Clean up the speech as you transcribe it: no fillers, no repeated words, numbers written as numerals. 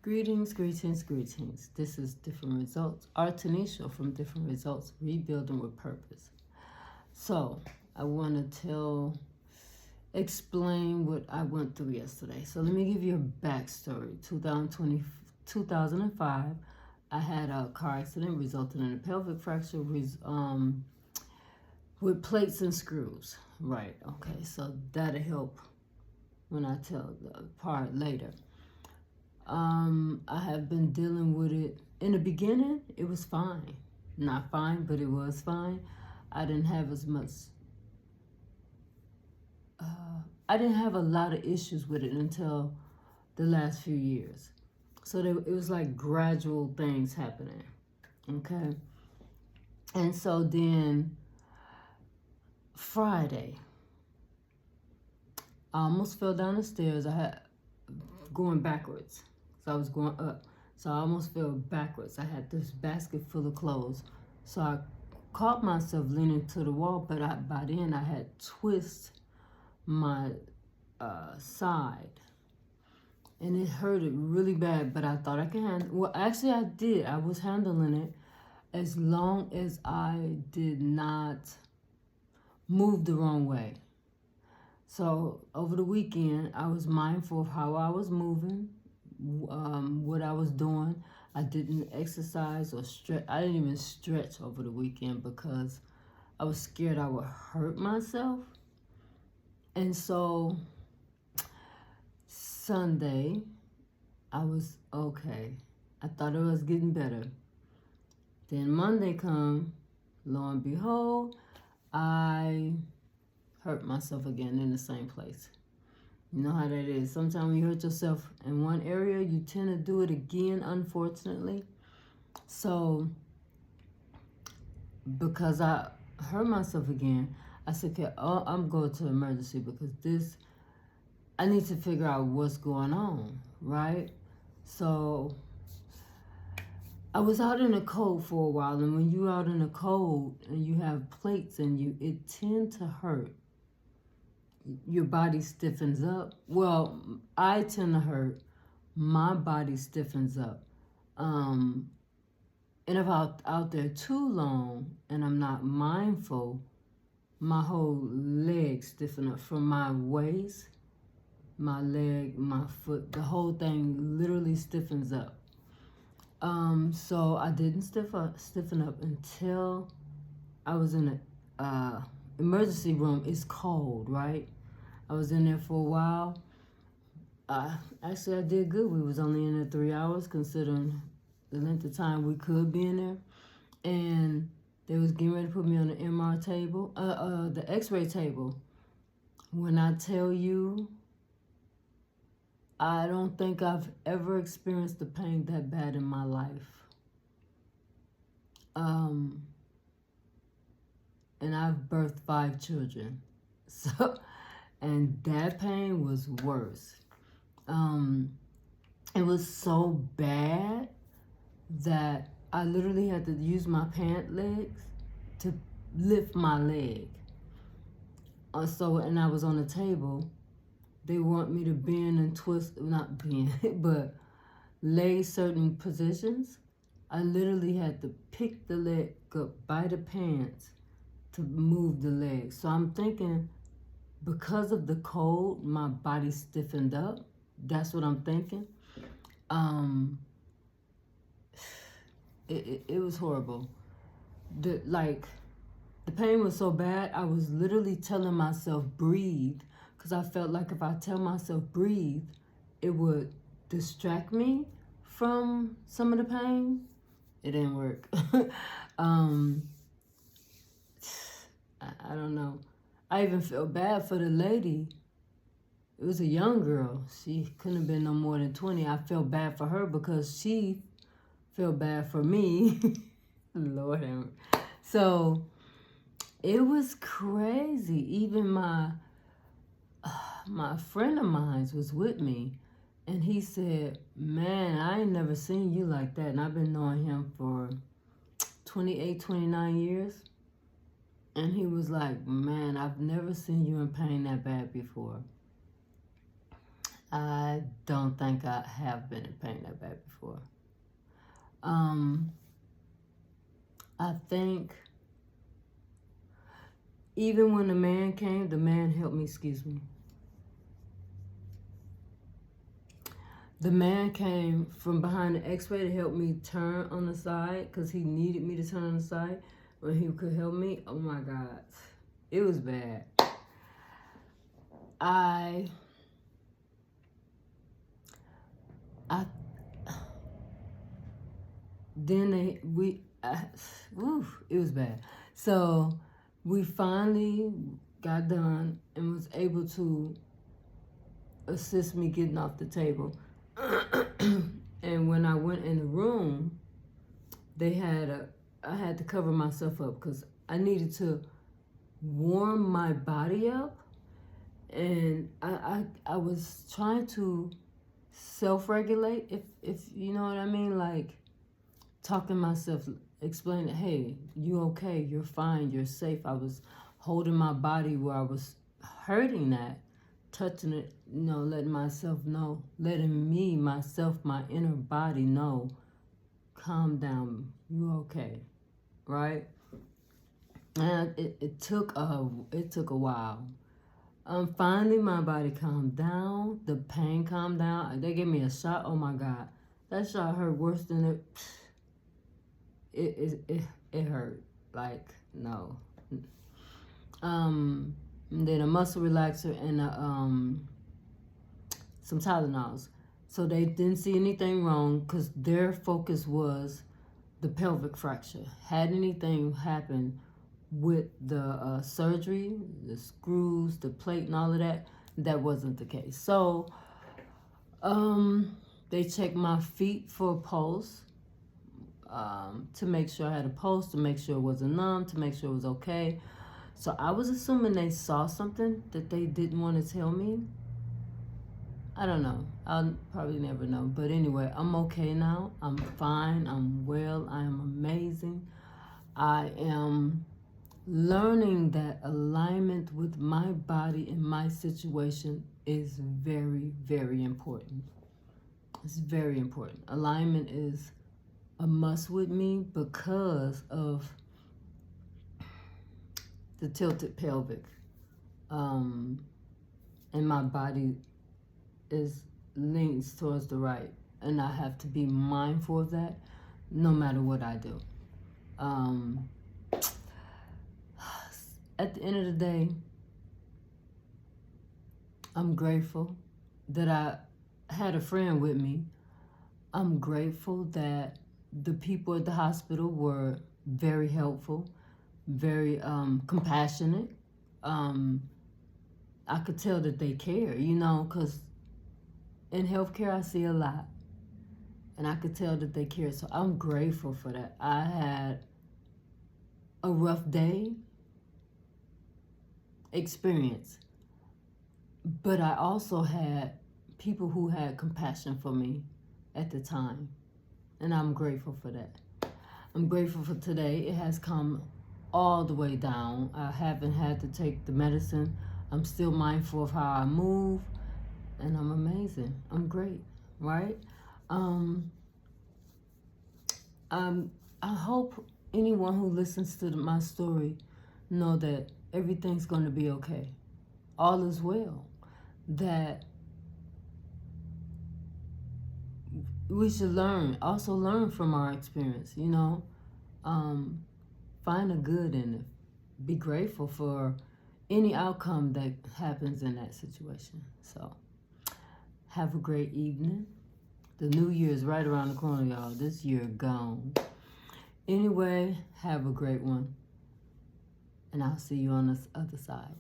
Greetings, greetings, greetings. This is Different Results. Our Tanisha from Different Results, Rebuilding with Purpose. So, I want to explain what I went through yesterday. So, let me give you a backstory. 2005, I had a car accident resulting in a pelvic fracture with plates and screws. Right, okay, so that'll help when I tell the part later. I have been dealing with it. In the beginning, it was fine. Not fine, but it was fine. I didn't have as much, I didn't have a lot of issues with it until the last few years. So it was like gradual things happening, okay? And so then Friday, I almost fell down the stairs. I had going backwards. So I was going up. So I almost fell backwards. I had this basket full of clothes. So I caught myself leaning to the wall, but by then I had twisted my side. And it hurted really bad, but I thought I could handle it. Well, actually I did. I was handling it as long as I did not move the wrong way. So over the weekend, I was mindful of how I was moving, what I was doing. I didn't exercise or stretch. I didn't even stretch over the weekend because I was scared I would hurt myself. And so Sunday, I was okay. I thought it was getting better. Then Monday come, lo and behold, I hurt myself again in the same place. You know how that is. Sometimes when you hurt yourself in one area, you tend to do it again, unfortunately. So, because I hurt myself again, I said, okay, I'm going to emergency because I need to figure out what's going on, right? So, I was out in the cold for a while, and when you're out in the cold and you have plates in you, it tends to hurt. Your body stiffens up. Well, I tend to hurt. My body stiffens up. And if I'm out there too long and I'm not mindful, my whole leg stiffen up from my waist, my leg, my foot, the whole thing literally stiffens up. So I didn't stiffen up until I was in a emergency room. It's cold, right? I was in there for a while. Actually, I did good. We was only in there 3 hours, considering the length of time we could be in there. And they was getting ready to put me on the MR table, the X-ray table. When I tell you, I don't think I've ever experienced the pain that bad in my life. And I've birthed 5 children. So, and that pain was worse. It was so bad that I literally had to use my pant legs to lift my leg. And I was on the table. They want me to bend and twist, not bend, but lay certain positions. I literally had to pick the leg up by the pants to move the leg. So I'm thinking, because of the cold, my body stiffened up. That's what I'm thinking. It was horrible. The pain was so bad, I was literally telling myself, breathe. Because I felt like if I tell myself, breathe, it would distract me from some of the pain. It didn't work. I don't know. I even felt bad for the lady. It was a young girl. She couldn't have been no more than 20. I felt bad for her because she felt bad for me. Lord have mercy. So it was crazy. Even my friend of mine was with me, and he said, man, I ain't never seen you like that. And I've been knowing him for 28, 29 years. And he was like, man, I've never seen you in pain that bad before. I don't think I have been in pain that bad before. I think even when the man came, the man helped me, excuse me. The man came from behind the x-ray to help me turn on the side because he needed me to turn on the side when he could help me. Oh my God. It was bad. It was bad. So we finally got done and was able to assist me getting off the table. And when I went in the room, I had to cover myself up because I needed to warm my body up, and I was trying to self-regulate, if you know what I mean, like talking myself, explaining, hey, you okay, you're fine, you're safe. I was holding my body where I was hurting that, touching it, letting myself know, letting myself, my inner body know, calm down, you okay, right? And it took a while. Finally my body calmed down, the pain calmed down. They gave me a shot. Oh my God, that shot hurt worse than it hurt. Like, no. And then a muscle relaxer and some Tylenols. So they didn't see anything wrong because their focus was the pelvic fracture. Had anything happened with the surgery, the screws, the plate, and all of that, that wasn't the case. So they checked my feet for a pulse, to make sure I had a pulse, to make sure it wasn't numb, to make sure it was okay. So I was assuming they saw something that they didn't want to tell me. I don't know. I'll probably never know. But anyway, I'm okay now. I'm fine. I'm well. I am amazing. I am learning that alignment with my body and my situation is very, very important. It's very important. Alignment is a must with me because of the tilted pelvic. And my body leans towards the right. And I have to be mindful of that no matter what I do. At the end of the day, I'm grateful that I had a friend with me. I'm grateful that the people at the hospital were very helpful, very compassionate. I could tell that they care, because in healthcare I see a lot. And I could tell that they care. So I'm grateful for that. I had a rough day experience, but I also had people who had compassion for me at the time, and I'm grateful for that. I'm grateful for today. It has come all the way down. I haven't had to take the medicine. I'm still mindful of how I move, and I'm amazing. I'm great, right? I hope anyone who listens to my story know that everything's going to be okay. All is well. That we should also learn from our experience, find a good in it. Be grateful for any outcome that happens in that situation. So, have a great evening. The new year is right around the corner, y'all. This year gone. Anyway, have a great one. And I'll see you on the other side.